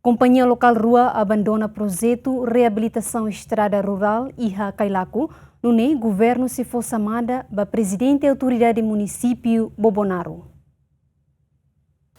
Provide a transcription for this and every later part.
Companhia Local Rua abandona projeto Reabilitação Estrada Rural Iha Kailaku, no governo se for chamada para presidente da autoridade município Bobonaro.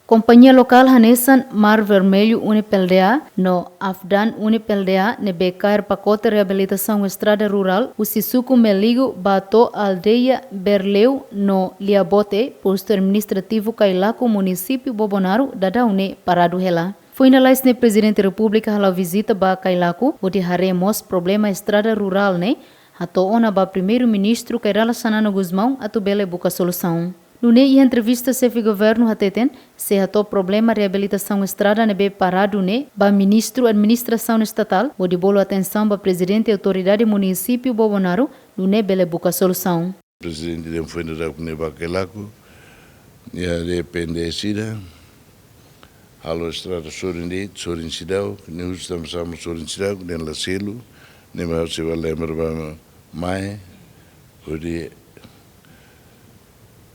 Companhia Local Hanesan Mar Vermelho Unipelda no Afdan Unipelda ne becar pacote reabilitação estrada rural o Sisuku Meligo bato aldeia Berleu no Liabote posto administrativo Kailaku município Bobonaro dadaune parado hela. Foi na lais ne presidente da república hala visita ba Kailaku onde haremos problema estrada rural ne ato ona ba primeiro ministro Kairala Sanano Guzmão atu bele buca solução. No e entrevista chefe governo hateten se hato problema reabilitação estrada nebe parado ba ministro administração estatal o de bolo atenção ba presidente autoridade município Bobonaro no bele buca solução. Presidente de foi na neba Kailaku ya dependência halo estrada sorin sidau ne estamos sorin sidau ne la selo ne ma se va lembrar ba mai odi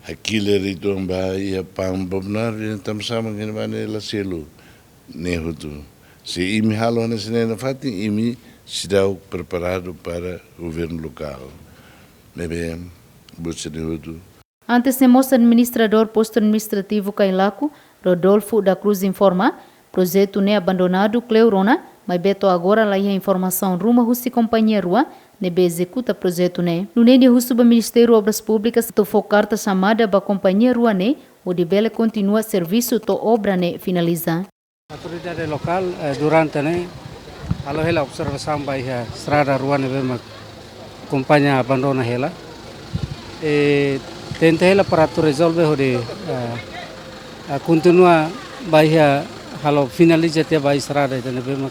Hakile rito ba ia pam bobnar tam sama ngene bane la selo ne hutu se imi halo ne sene fati imi sidau preparado para o governo local nebe butse ne hutu. Antes de mostrar administrador posto administrativo Kailaku Rodolfo da Cruz informa projeto ne abandonado Cleurona mas beto agora lá a informação ruma Russi companhia rua nebe executa projeto ne. No de Russo ba Ministério Obras Públicas to focar ta chamada ba companhia rua ne o de bele continua serviço to obra ne finaliza. Autoridade local durante ne alo hela observação ba estrada rua ne bema companhia abandona hela tenta hela para to resolve o de continua ba halo finaliza te ba estrada ne bema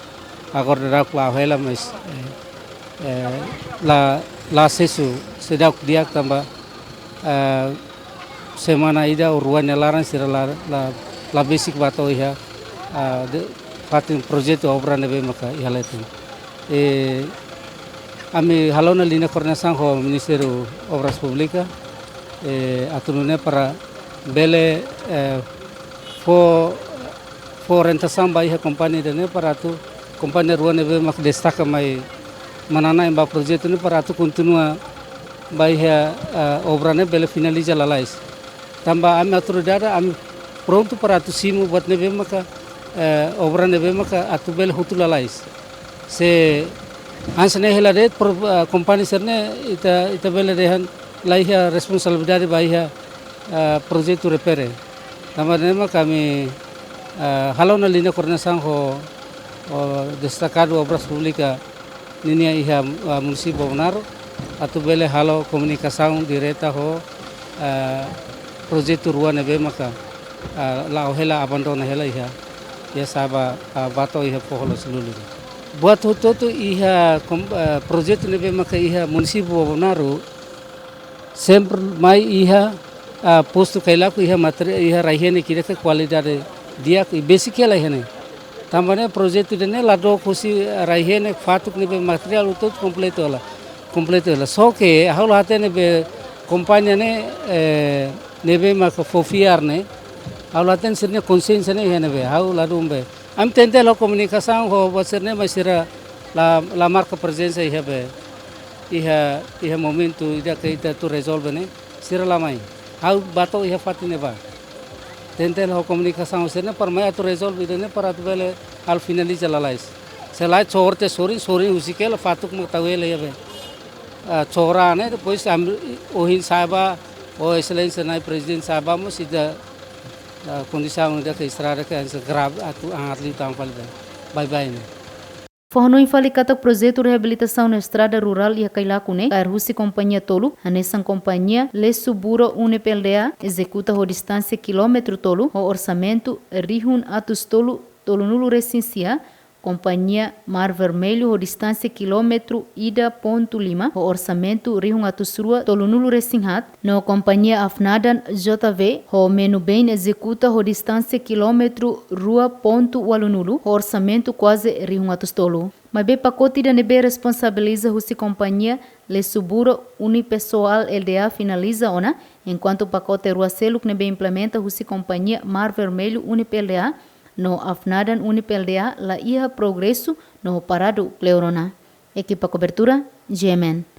agora da hela mas la sesu sedang dia tambah semana ida uruan laran sira la basic bato iha fatin projeto obra nebe maka ihaletu ami halona linha coordenação com o Ministério Obras Públicas atunune para bele for orientação ba iha companhia dene para tu companhia rua nebe mak destaca mai manana emba projeto ni para tu continua baia obra ne bele finaliza lalais tamba ami autoridade ami pronto para tu simu buat nebe maka obra nebe maka atu bele hutu lalais se ansne hela det company serne ita bele dehan laia responsabilidade baia projeto repere tamba ne maka kami halona linha coordenação ho destacado obras públicas Ninia iha município Bobonaro atu bele halo comunicação direta ho projeto rua nebe maka la hela abandona hela iha ya saba bato iha poholo selulu buat hutu iha projeto nebe maka iha município Bobonaro sempre mai iha posto Kailaku iha material iha raihene kira ke qualidade dia basic ela ihane também projeto de lado kusi raihene fatuk nebe material utot completo ela só que a rola até nebe companhia nebe mak fofiar ne a rola até sirne consciência ne nebe a rola dumbe am tente la comunicação ho basirne masira la marca presença iha momento ida que ita tu resolve ne sira la mai a bato iha fatine ba tente la comunicação sirne par mai tu resolve ne para tu bele al finaliza la lais se lai chorte sorin usi ke la fatuk mutawele yabe chora ne depois ohin saiba o excelência nai presidente saiba mo sida condição da que estrada que é grave atu atli tampal bye bye ne Forno infalicata projeto reabilitação na estrada rural e a Kailaku ne a Russi companhia tolo anesan companhia le suburo unepelda executa a distância quilômetro tolo o orçamento rihun atus tolo nulo recensia companhia Mar Vermelho a distância quilômetro ida ponto lima o orçamento rihun atusrua tolo nulo recinhat no companhia Afnadan JV o menu bem executa a distância quilômetro rua ponto walunulo o orçamento quase rihun atustolo mas be pacote da nebe responsabiliza Russi companhia le suburo unipessoal LDA finaliza ona enquanto pacote rua selo que nebe implementa Russi companhia Mar Vermelho unipelda no afnadan UNIPLDA la iha progresso no parado Cleorona. Equipa cobertura, Yemen.